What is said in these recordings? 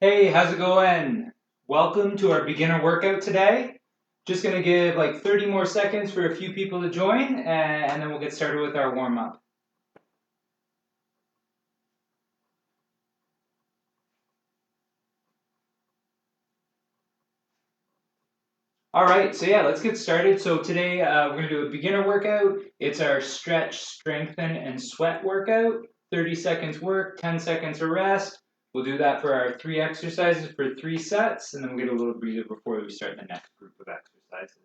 Hey, how's it going? Welcome to our beginner workout today. Just going to give like 30 more seconds for a few people to join, and then we'll get started with our warm-up. All right, so yeah, let's get started. So today we're going to do a beginner workout. It's our stretch, strengthen, and sweat workout. 30 seconds work, 10 seconds of rest. We'll do that for our 3 exercises for 3 sets, and then we'll get a little breather before we start the next group of exercises.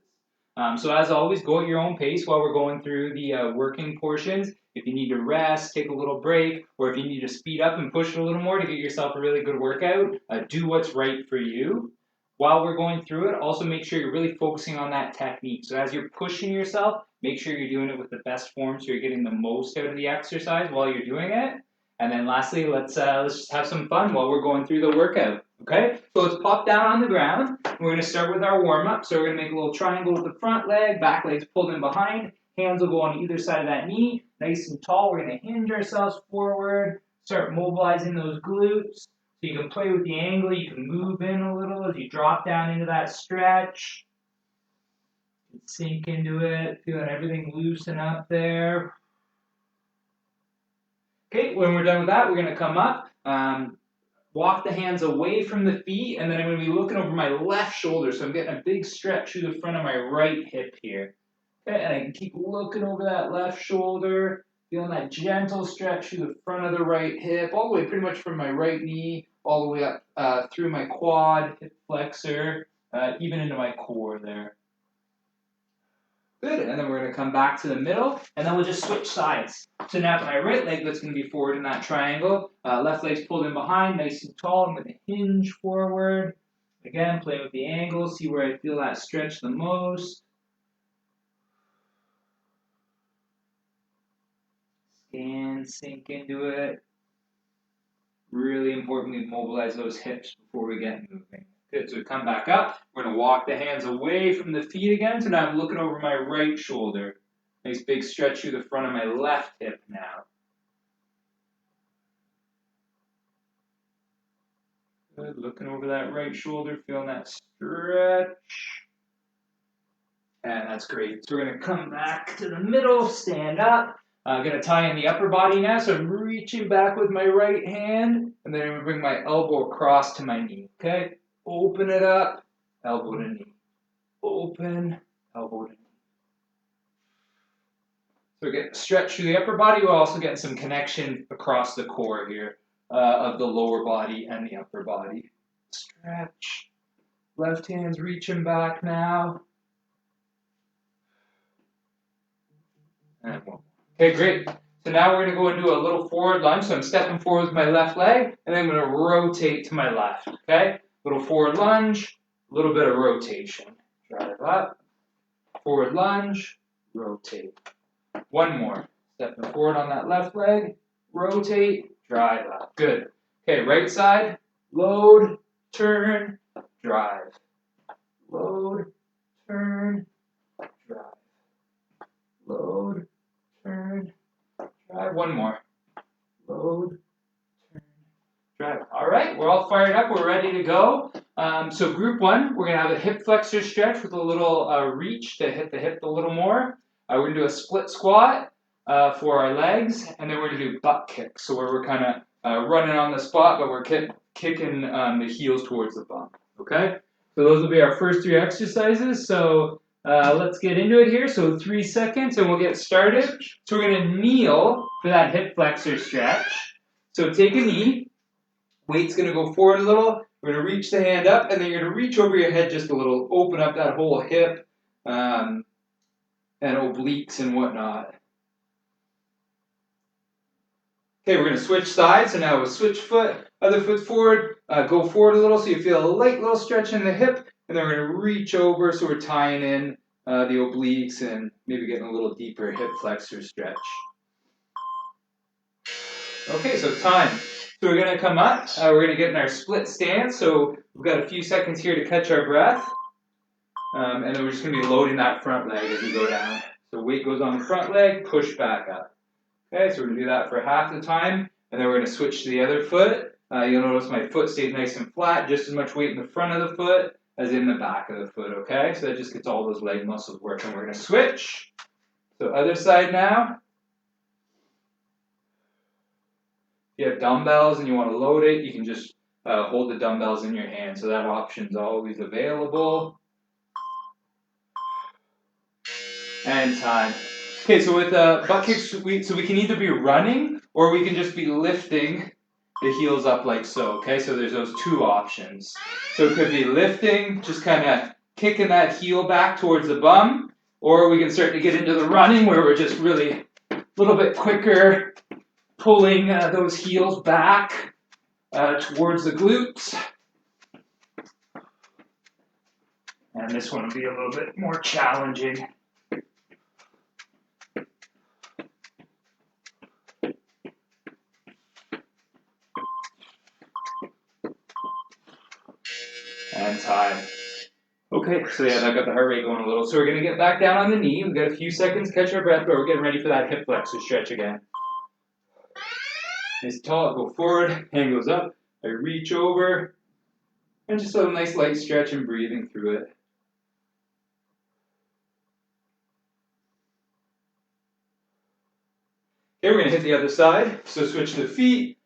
So as always, go at your own pace while we're going through the working portions. If you need to rest, take a little break, or if you need to speed up and push it a little more to get yourself a really good workout, do what's right for you. While we're going through it, also make sure you're really focusing on that technique. So as you're pushing yourself, make sure you're doing it with the best form so you're getting the most out of the exercise while you're doing it. And then lastly, let's just have some fun while we're going through the workout. Okay, so let's pop down on the ground. We're going to start with our warm-up. So we're going to make a little triangle with the front leg, back legs pulled in behind. Hands will go on either side of that knee, nice and tall. We're going to hinge ourselves forward, start mobilizing those glutes. So you can play with the angle, you can move in a little as you drop down into that stretch. Sink into it, feeling everything loosen up there. Okay, when we're done with that, we're going to come up, walk the hands away from the feet, and then I'm going to be looking over my left shoulder. So I'm getting a big stretch through the front of my right hip here. Okay, and I can keep looking over that left shoulder, feeling that gentle stretch through the front of the right hip, all the way pretty much from my right knee, all the way up through my quad, hip flexor, even into my core there. Good, and then we're going to come back to the middle, and then we'll just switch sides. So now my right leg that's going to be forward in that triangle, left leg's pulled in behind, nice and tall. I'm going to hinge forward. Again, play with the angle, see where I feel that stretch the most. Scan, sink into it. Really important we mobilize those hips before we get moving. Good, so we come back up. We're going to walk the hands away from the feet again. So now I'm looking over my right shoulder. Nice big stretch through the front of my left hip now. Good, looking over that right shoulder, feeling that stretch. And that's great. So we're going to come back to the middle, stand up. I'm going to tie in the upper body now. So I'm reaching back with my right hand, and then I'm going to bring my elbow across to my knee. Okay? Open it up, elbow to knee. Open, elbow to knee. So we're getting a stretch through the upper body. We're also getting some connection across the core here of the lower body and the upper body. Stretch. Left hand's reaching back now. And one. Okay, great. So now we're going to go into a little forward lunge. So I'm stepping forward with my left leg, and then I'm going to rotate to my left. Okay? Little forward lunge, a little bit of rotation. Drive up, forward lunge, rotate. One more. Stepping forward on that left leg, rotate, drive up. Good. Okay, right side, load, turn, drive. Load, turn, drive. Load, turn, drive. One more. Load, turn, drive. All right, we're all fired up. We're ready to go. So group one, we're going to have a hip flexor stretch with a little reach to hit the hip a little more. We're going to do a split squat for our legs, and then we're going to do butt kicks. So where we're kind of running on the spot, but we're kicking the heels towards the bum. Okay? So those will be our first 3 exercises. So let's get into it here. So 3 seconds, and we'll get started. So we're going to kneel for that hip flexor stretch. So take a knee. Weight's going to go forward a little. We're going to reach the hand up, and then you're going to reach over your head just a little, open up that whole hip and obliques and whatnot. Okay, we're going to switch sides. So now we'll switch foot, other foot forward, go forward a little so you feel a light little stretch in the hip, and then we're going to reach over so we're tying in the obliques and maybe getting a little deeper hip flexor stretch. Okay, so time. So we're going to come up. We're going to get in our split stance. So we've got a few seconds here to catch our breath. And then we're just going to be loading that front leg as we go down. So weight goes on the front leg, push back up. Okay, so we're going to do that for half the time. And then we're going to switch to the other foot. You'll notice my foot stays nice and flat, just as much weight in the front of the foot as in the back of the foot, okay? So that just gets all those leg muscles working. We're going to switch. So other side now. If you have dumbbells and you want to load it, you can just hold the dumbbells in your hand. So that option's always available. And time. Okay, so with butt kicks, we can either be running or we can just be lifting the heels up like so, okay? So there's those two options. So it could be lifting, just kind of kicking that heel back towards the bum, or we can start to get into the running where we're just really a little bit quicker, pulling those heels back towards the glutes. And this one will be a little bit more challenging. And time. Okay, so yeah, that got the heart rate going a little. So we're going to get back down on the knee. We've got a few seconds, catch our breath, but we're getting ready for that hip flexor stretch again. Nice tall, go forward, hand goes up, I reach over, and just a nice light stretch and breathing through it. Okay, we're going to hit the other side. So switch the feet,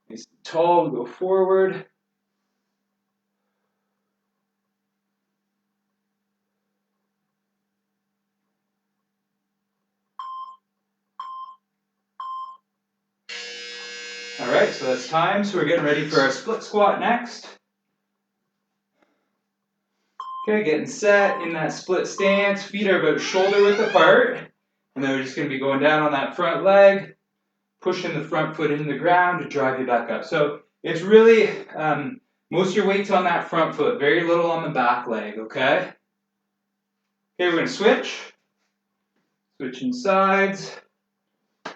nice tall, go forward. All right, so that's time. So we're getting ready for our split squat next. Okay, getting set in that split stance. Feet are about shoulder width apart. And then we're just going to be going down on that front leg, pushing the front foot into the ground to drive you back up. So it's really, most of your weight's on that front foot, very little on the back leg, okay? Okay, we're going to switch. Switching sides.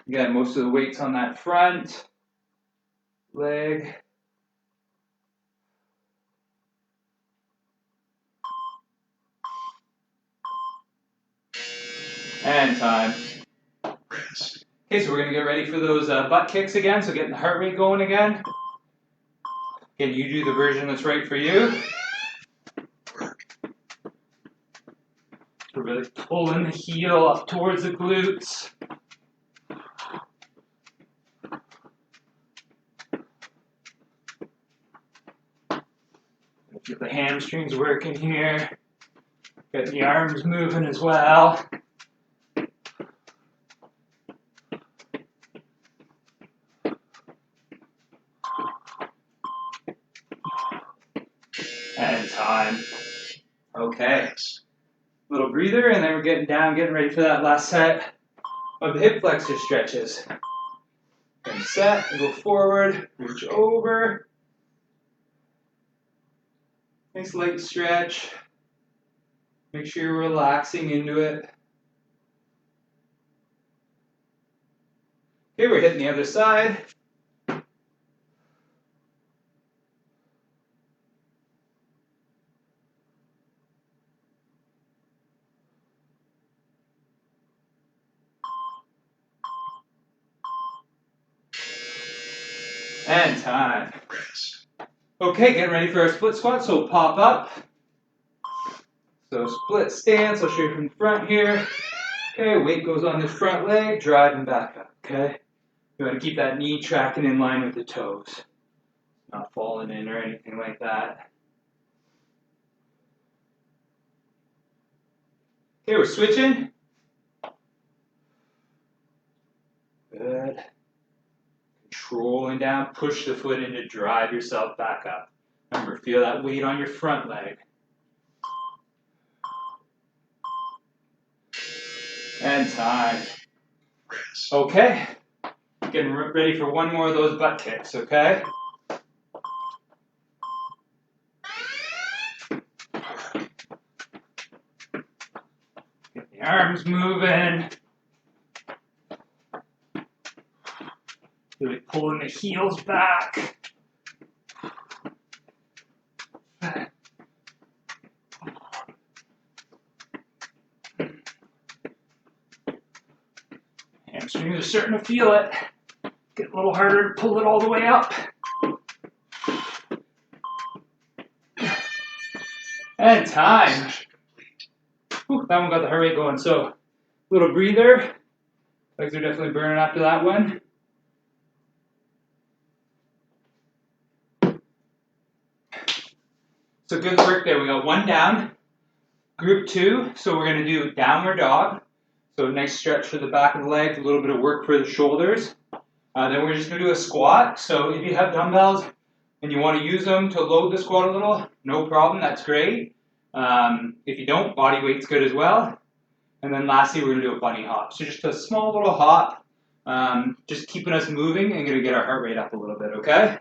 Again, most of the weight's on that front leg. And time. Okay, so we're going to get ready for those butt kicks again, so getting the heart rate going again. Again, you do the version that's right for you. We're really pulling the heel up towards the glutes. Get the hamstrings working here. Get the arms moving as well. And time. Okay. Little breather, and then we're getting down, getting ready for that last set of the hip flexor stretches. And set, and go forward, reach over. Nice light stretch. Make sure you're relaxing into it. Okay, we're hitting the other side. And time. Okay, getting ready for our split squat, so pop up. So split stance, I'll show you from the front here. Okay, weight goes on this front leg, driving back up, okay? You want to keep that knee tracking in line with the toes. Not falling in or anything like that. Okay, we're switching. Good. Controlling down, push the foot in to drive yourself back up. Remember, feel that weight on your front leg. And time. Okay. Getting ready for one more of those butt kicks, okay? Get the arms moving. Really pulling the heels back. Hamstrings are starting to feel it. Get a little harder to pull it all the way up. And time. Whew, that one got the heart rate going. So, little breather. Legs are definitely burning after that one. So good work there. We got one down. Group 2. So we're going to do downward dog. So nice stretch for the back of the legs, a little bit of work for the shoulders. Then we're just going to do a squat. So if you have dumbbells and you want to use them to load the squat a little, no problem. That's great. If you don't, body weight's good as well. And then lastly, we're going to do a bunny hop. So just a small little hop, just keeping us moving and going to get our heart rate up a little bit, okay?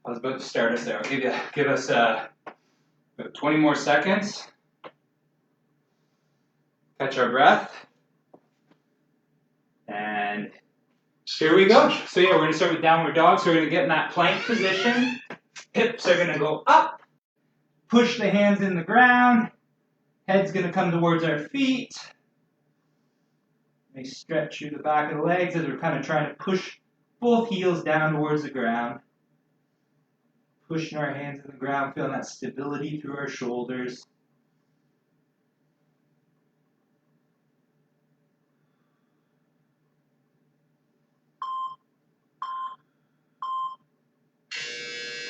I was about to start us there. I'll give us about 20 more seconds. Catch our breath. And here we go. So yeah, we're going to start with downward dog. So we're going to get in that plank position. Hips are going to go up. Push the hands in the ground. Head's going to come towards our feet. Nice stretch through the back of the legs as we're kind of trying to push both heels down towards the ground. Pushing our hands in the ground, feeling that stability through our shoulders.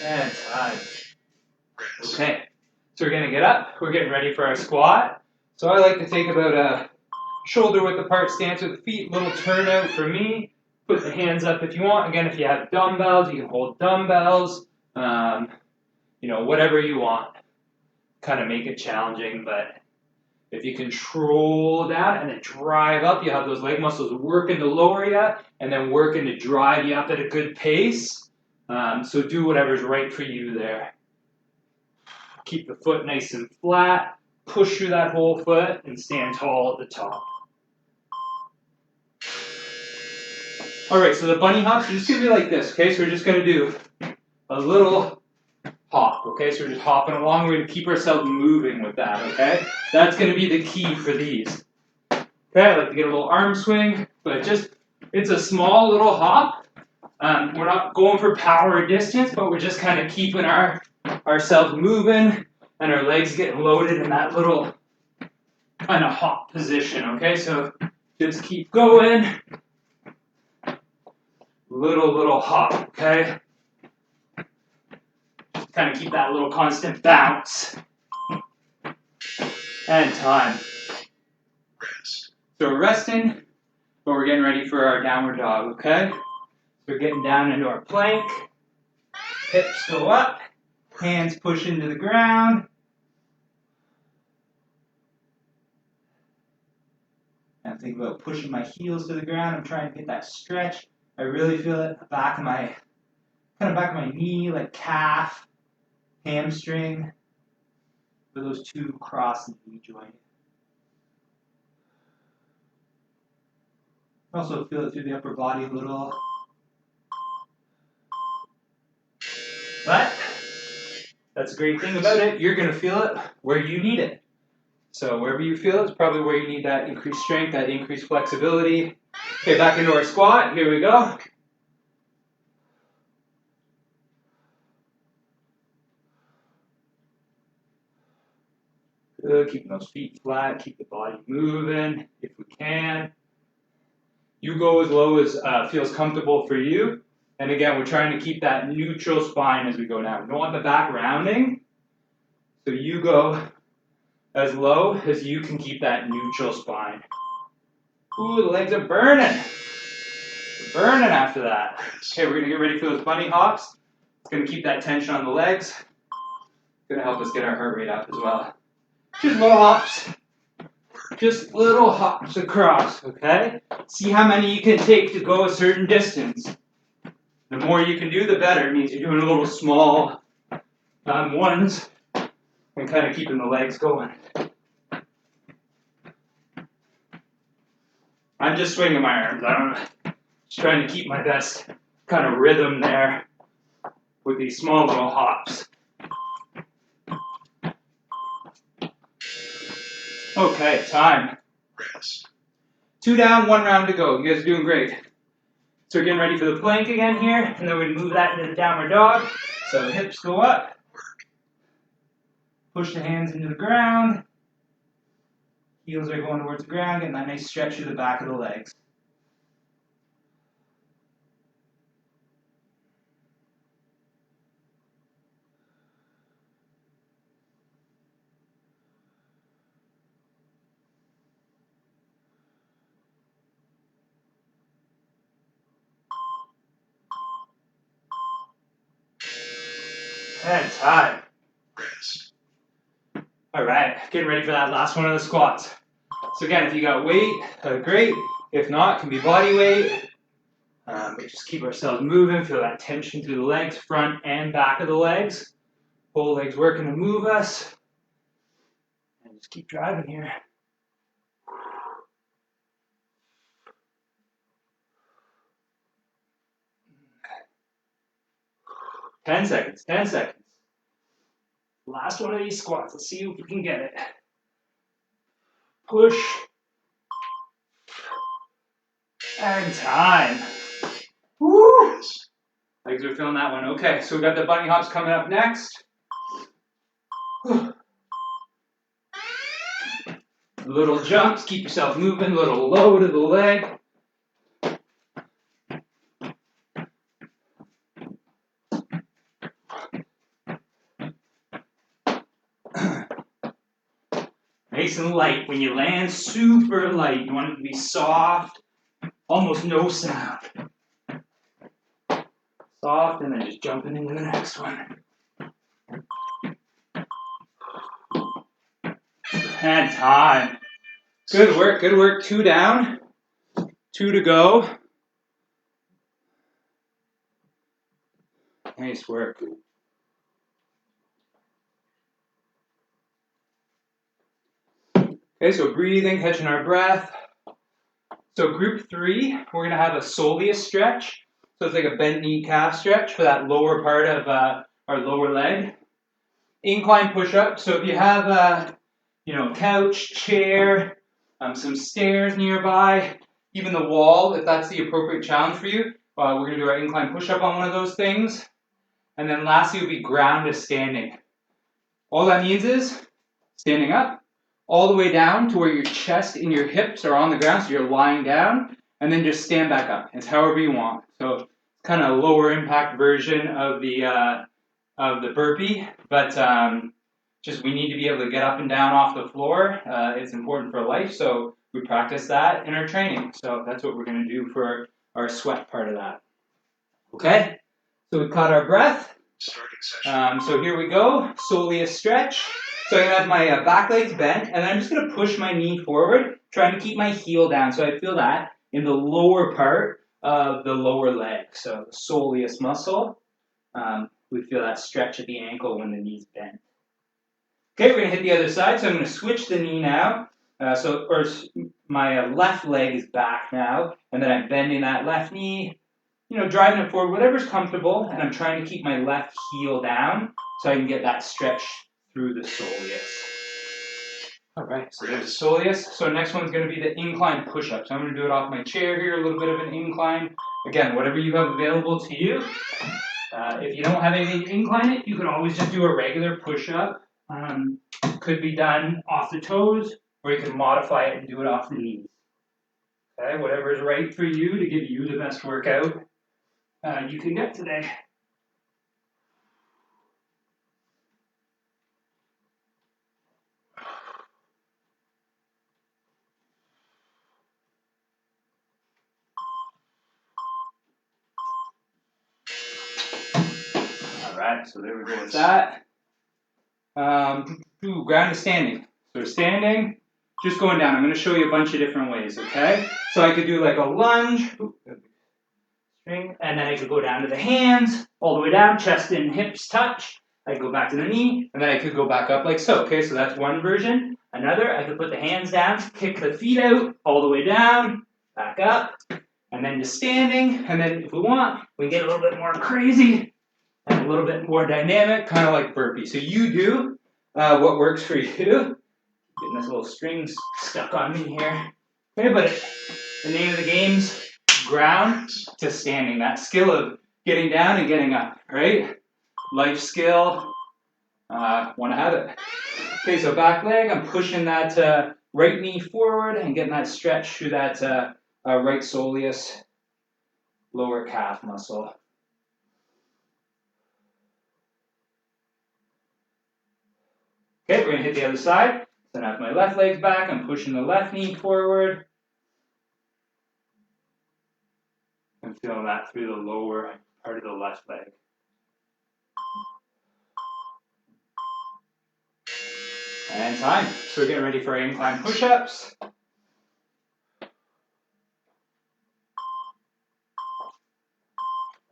And time. Okay, so we're going to get up. We're getting ready for our squat. So I like to take about a shoulder width apart stance with the feet, little turnout for me. Put the hands up if you want. Again, if you have dumbbells, you can hold dumbbells. Whatever you want. Kind of make it challenging, but if you control that and then drive up, you have those leg muscles working to lower you and then working to drive you up at a good pace. So do whatever's right for you there. Keep the foot nice and flat. Push through that whole foot and stand tall at the top. All right, so the bunny hops are just going to be like this, okay? So we're just going to do a little hop, okay? So we're just hopping along. We're going to keep ourselves moving with that, okay? That's going to be the key for these. Okay, I like to get a little arm swing, but it's a small little hop. We're not going for power or distance, but we're just kind of keeping ourselves moving and our legs getting loaded in that little kind of hop position, okay? So just keep going. Little hop, okay? Kind of keep that little constant bounce. And time. So we're resting, but we're getting ready for our downward dog, okay? We're getting down into our plank. Hips go up. Hands push into the ground. I'm thinking about pushing my heels to the ground. I'm trying to get that stretch. I really feel it the back of my knee, like calf, hamstring, for those two cross knee joints. Also feel it through the upper body a little. But that's a great thing about it. You're going to feel it where you need it. So wherever you feel it is probably where you need that increased strength, that increased flexibility. Okay, back into our squat. Here we go. Good. Keeping those feet flat. Keep the body moving if we can. You go as low as feels comfortable for you. And again, we're trying to keep that neutral spine as we go down. We don't want the back rounding. So you go as low as you can keep that neutral spine. Ooh, the legs are burning. They're burning after that. Okay, we're going to get ready for those bunny hops. It's going to keep that tension on the legs. It's going to help us get our heart rate up as well. Just little hops. Just little hops across, okay? See how many you can take to go a certain distance. The more you can do, the better. It means you're doing a little small ones and kind of keeping the legs going. I'm just swinging my arms. I don't know. Just trying to keep my best kind of rhythm there with these small little hops. Okay, time. 2 down, 1 round to go. You guys are doing great. So we're getting ready for the plank again here, and then we're going to move that into the downward dog. So hips go up. Push the hands into the ground. Heels are going towards the ground, getting that nice stretch through the back of the legs. And time. All right, getting ready for that last one of the squats. So again, if you got weight, great. If not, it can be body weight. But just keep ourselves moving, feel that tension through the legs, front and back of the legs. Whole legs working to move us. And just keep driving here. Okay. 10 seconds, 10 seconds. Last one of these squats. Let's see if we can get it. Push. And time. Woo! Legs are feeling that one. Okay, so we got the bunny hops coming up next. Little jumps, keep yourself moving, little low to the leg. Nice and light. When you land, super light. You want it to be soft, almost no sound. Soft, and then just jumping into the next one. And time. Good work, good work. 2 down, 2 to go. Nice work. Okay, so breathing, catching our breath. So group 3, we're going to have a soleus stretch. So it's like a bent knee calf stretch for that lower part of our lower leg. Incline push-up. So if you have a couch, chair, some stairs nearby, even the wall, if that's the appropriate challenge for you, we're going to do our incline push-up on one of those things. And then lastly will be ground to standing. All that means is standing up, all the way down to where your chest and your hips are on the ground, so you're lying down, and then just stand back up. It's however you want. So kind of a lower impact version of the burpee, but just we need to be able to get up and down off the floor. It's important for life, so we practice that in our training. So that's what we're going to do for our sweat part of that. Okay, so we caught our breath. So here we go, soleus stretch. So I'm going to have my back legs bent, and then I'm just going to push my knee forward, trying to keep my heel down. So I feel that in the lower part of the lower leg. So the soleus muscle, we feel that stretch at the ankle when the knee's bent. Okay, we're going to hit the other side. So I'm going to switch the knee now. My left leg is back now, and then I'm bending that left knee, driving it forward, whatever's comfortable, and I'm trying to keep my left heel down so I can get that stretch through the soleus. All right, so there's the soleus. So next one's going to be the incline push-up. So I'm going to do it off my chair here, a little bit of an incline. Again, whatever you have available to you. If you don't have anything to incline it, you can always just do a regular push-up. Could be done off the toes, or you can modify it and do it off the knees. Okay, whatever is right for you to give you the best workout you can get today. All right, so there we go with that. Ground to standing. So standing, just going down. I'm going to show you a bunch of different ways, okay? So I could do like a lunge, and then I could go down to the hands, all the way down, chest and hips touch. I could go back to the knee, and then I could go back up like so, okay? So that's one version. Another, I could put the hands down, kick the feet out, all the way down, back up, and then just standing. And then if we want, we can get a little bit more crazy and a little bit more dynamic, kind of like burpee. So you do what works for you. Getting this little string stuck on me here. Okay, but the name of the game's ground to standing. That skill of getting down and getting up, right? Life skill. Want to have it. Okay, so back leg, I'm pushing that right knee forward and getting that stretch through that right soleus lower calf muscle. Okay, we're going to hit the other side. Then I have my left leg back, I'm pushing the left knee forward. I'm feeling that through the lower part of the left leg. And time. So we're getting ready for our incline push-ups.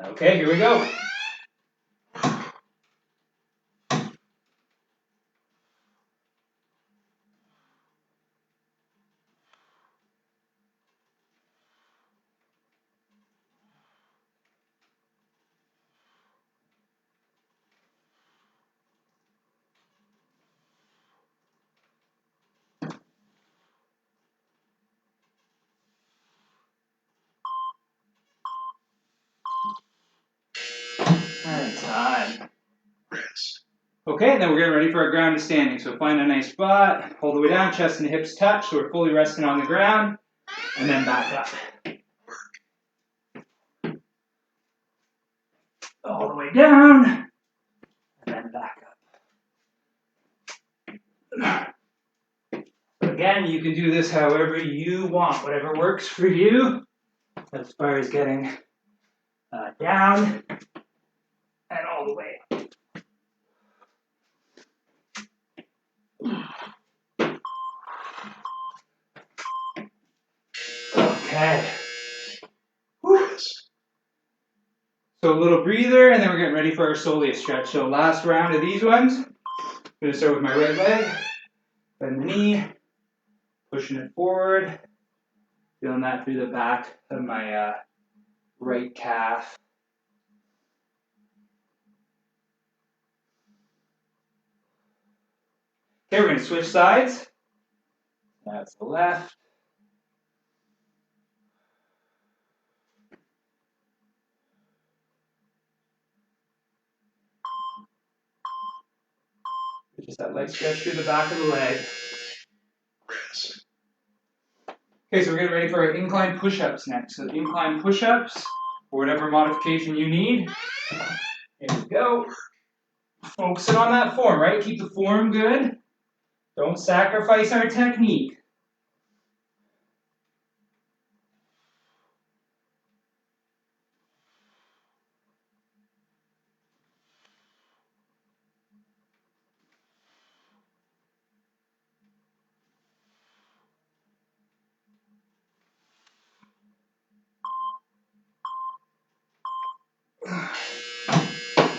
Okay, here we go. And time. Okay, and then we're getting ready for our ground to standing. So find a nice spot, hold the way down, chest and hips touch, so we're fully resting on the ground, and then back up. All the way down, and then back up. Again, you can do this however you want, whatever works for you, as far as getting down and all the way up. Okay. Whew. So a little breather, and then we're getting ready for our soleus stretch. So last round of these ones. I'm going to start with my right leg, bend the knee, pushing it forward, feeling that through the back of my right calf. Okay, we're going to switch sides. That's the left. Just that leg stretch through the back of the leg. Okay, so we're getting ready for our incline push-ups next. So incline push-ups, or whatever modification you need. Here we go. Focusing on that form, right? Keep the form good. Don't sacrifice our technique.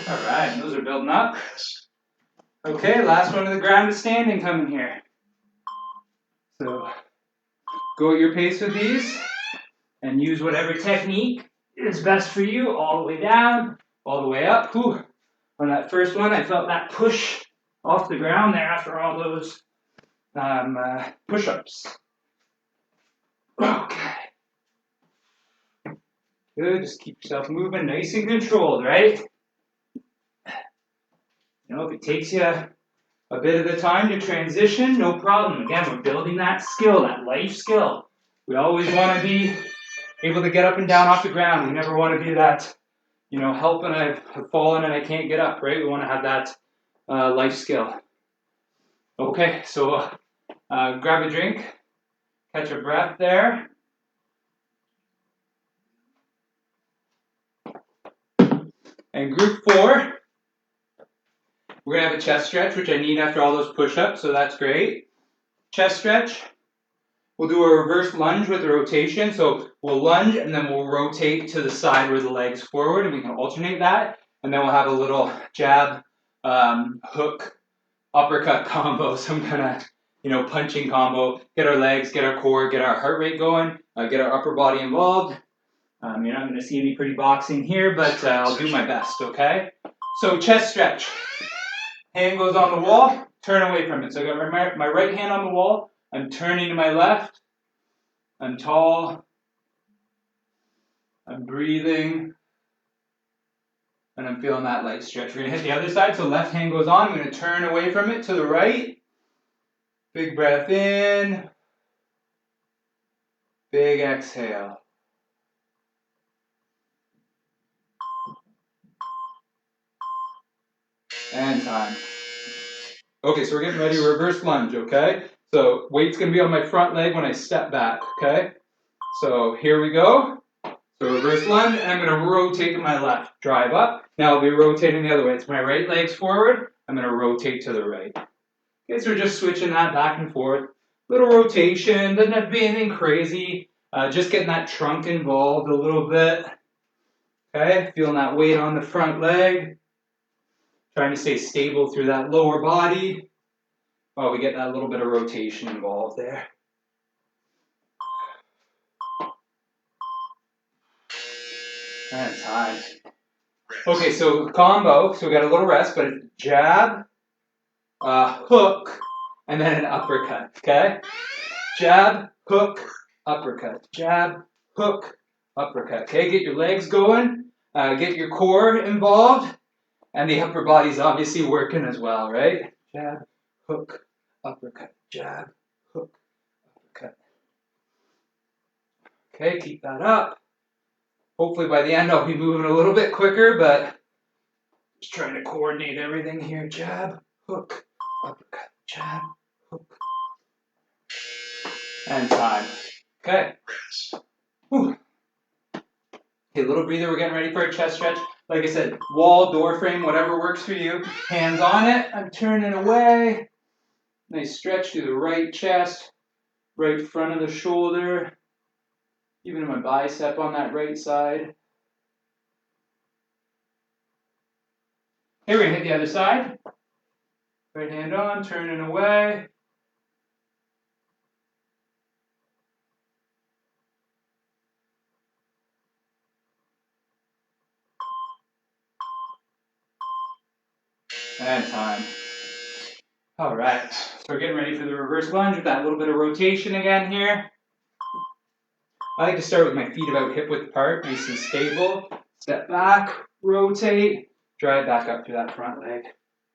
All right, those are building up. Okay, last one of the ground is standing coming here. So go at your pace with these and use whatever technique is best for you, all the way down, all the way up. Whew. On that first one, I felt that push off the ground there after all those push-ups. Okay. Good, just keep yourself moving nice and controlled, right? You know, if it takes you a bit of the time to transition, no problem. Again, we're building that skill, that life skill. We always want to be able to get up and down off the ground. We never want to be that, you know, helping, I've fallen and I can't get up, right? We want to have that life skill. Okay, so grab a drink, catch a breath there. And group 4, we're going to have a chest stretch, which I need after all those push-ups, so that's great. Chest stretch. We'll do a reverse lunge with a rotation. So we'll lunge and then we'll rotate to the side where the leg's forward, and we can alternate that. And then we'll have a little jab, hook, uppercut combo, some kind of, you know, punching combo. Get our legs, get our core, get our heart rate going, get our upper body involved. You're not going to see any pretty boxing here, but I'll do my best, okay? So chest stretch. Hand goes on the wall, turn away from it. So I got my right hand on the wall. I'm turning to my left. I'm tall. I'm breathing. And I'm feeling that leg stretch. We're going to hit the other side. So left hand goes on. I'm going to turn away from it to the right. Big breath in. Big exhale. And time. Okay, so we're getting ready to reverse lunge, okay? So weight's gonna be on my front leg when I step back, okay? So here we go. So reverse lunge, and I'm gonna rotate to my left, drive up. Now I'll be rotating the other way. It's my right leg's forward, I'm gonna rotate to the right. Okay, so we're just switching that back and forth. Little rotation, doesn't have to be anything crazy. Just getting that trunk involved a little bit. Okay, feeling that weight on the front leg. Trying to stay stable through that lower body. Oh, we get that little bit of rotation involved there. And time. Okay, so combo. So we got a little rest, but it's jab, hook, and then an uppercut. Okay? Jab, hook, uppercut. Jab, hook, uppercut. Okay, get your legs going. Get your core involved. And the upper body's obviously working as well, right? Jab, hook, uppercut. Jab, hook, uppercut. Okay, keep that up. Hopefully by the end I'll be moving a little bit quicker, but just trying to coordinate everything here. Jab, hook, uppercut. Jab, hook. And time. Okay. Whew. Okay, little breather. We're getting ready for a chest stretch. Like I said, wall, door frame, whatever works for you. Hands on it. I'm turning away. Nice stretch through the right chest, right front of the shoulder, even in my bicep on that right side. Okay, we're going to hit the other side. Right hand on, turning away. And time. All right, so we're getting ready for the reverse lunge with that little bit of rotation again here. I like to start with my feet about hip width apart, nice and stable. Step back, rotate, drive back up to that front leg.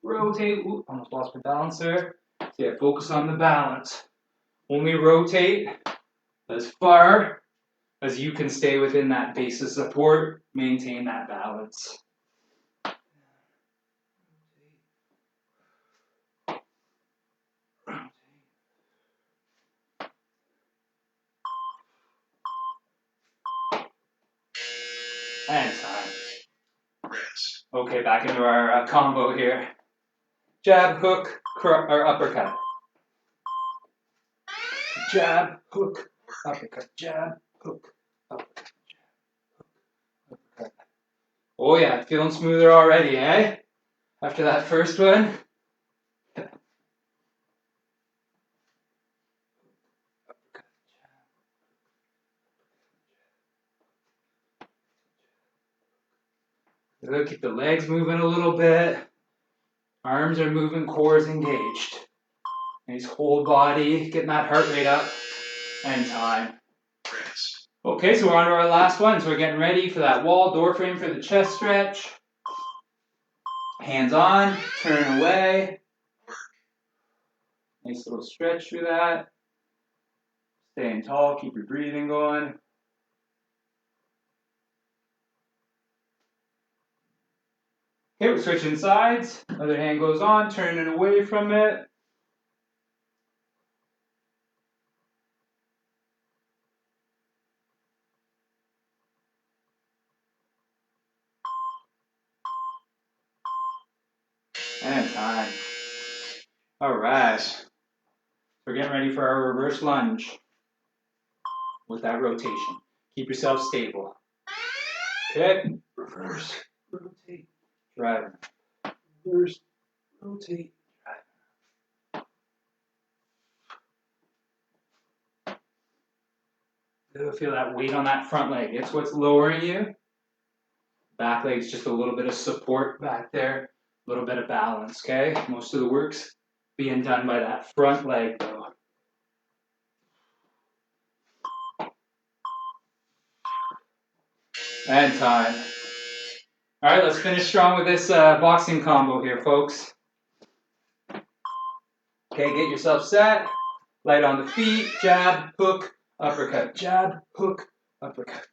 Rotate, ooh, almost lost my balance there. So yeah, focus on the balance. Only rotate as far as you can stay within that base of support, maintain that balance. And time. Okay, back into our combo here. Jab, hook, or uppercut. Jab, hook, uppercut. Jab, hook, uppercut. Jab, hook, uppercut. Oh yeah, feeling smoother already, eh? After that first one. Good, keep the legs moving a little bit. Arms are moving, core is engaged. Nice whole body, getting that heart rate up. And time. Okay, so we're on to our last one. So we're getting ready for that wall, door frame for the chest stretch. Hands on, turn away. Nice little stretch through that. Staying tall, keep your breathing going. Okay, we're switching sides. Other hand goes on, turning away from it. And time. All right. We're getting ready for our reverse lunge with that rotation. Keep yourself stable. Okay, reverse, rotate, drive. Reverse, rotate, drive. Feel that weight on that front leg. It's what's lowering you. Back leg's just a little bit of support back there. A little bit of balance, okay? Most of the work's being done by that front leg, though. And time. All right, let's finish strong with this boxing combo here, folks. Okay, get yourself set. Light on the feet. Jab, hook, uppercut. Jab, hook, uppercut.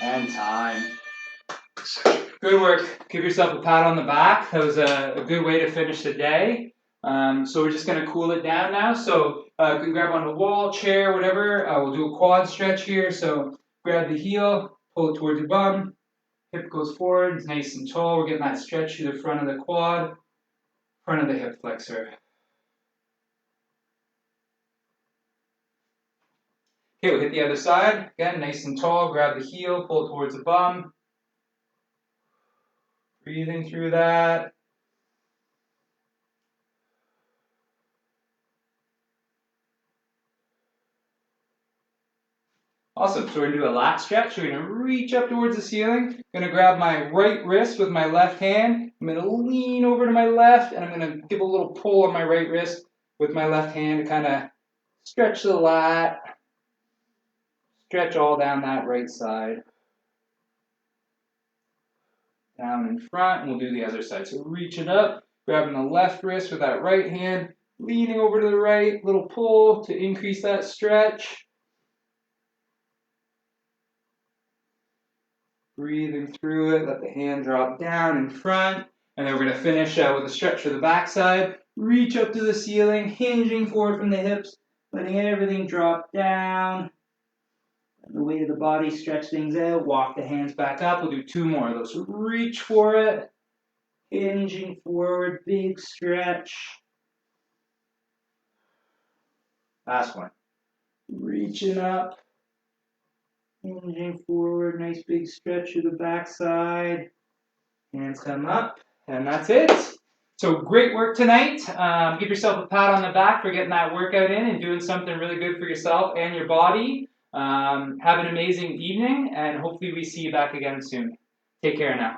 And time. Good work. Give yourself a pat on the back. That was a good way to finish the day. So we're just going to cool it down now. So you can grab on the wall, chair, whatever. We'll do a quad stretch here. So grab the heel, pull it towards your bum. Hip goes forward. It's nice and tall. We're getting that stretch through the front of the quad, front of the hip flexor. Okay, we'll hit the other side. Again, nice and tall. Grab the heel, pull it towards the bum. Breathing through that. Awesome. So we're going to do a lat stretch. We're going to reach up towards the ceiling. I'm going to grab my right wrist with my left hand. I'm going to lean over to my left, and I'm going to give a little pull on my right wrist with my left hand to kind of stretch the lat. Stretch all down that right side. Down in front, and we'll do the other side. So reaching up, grabbing the left wrist with that right hand, leaning over to the right, little pull to increase that stretch. Breathing through it, let the hand drop down in front, and then we're going to finish with a stretch for the backside. Reach up to the ceiling, hinging forward from the hips, letting everything drop down. And the weight of the body, stretch things out, walk the hands back up. We'll do 2 more of those. So reach for it, hinging forward, big stretch. Last one. Reaching up, hinging forward, nice big stretch to the backside. Hands come up, and that's it. So great work tonight. Give yourself a pat on the back for getting that workout in and doing something really good for yourself and your body. Have an amazing evening, and hopefully we see you back again soon. Take care now.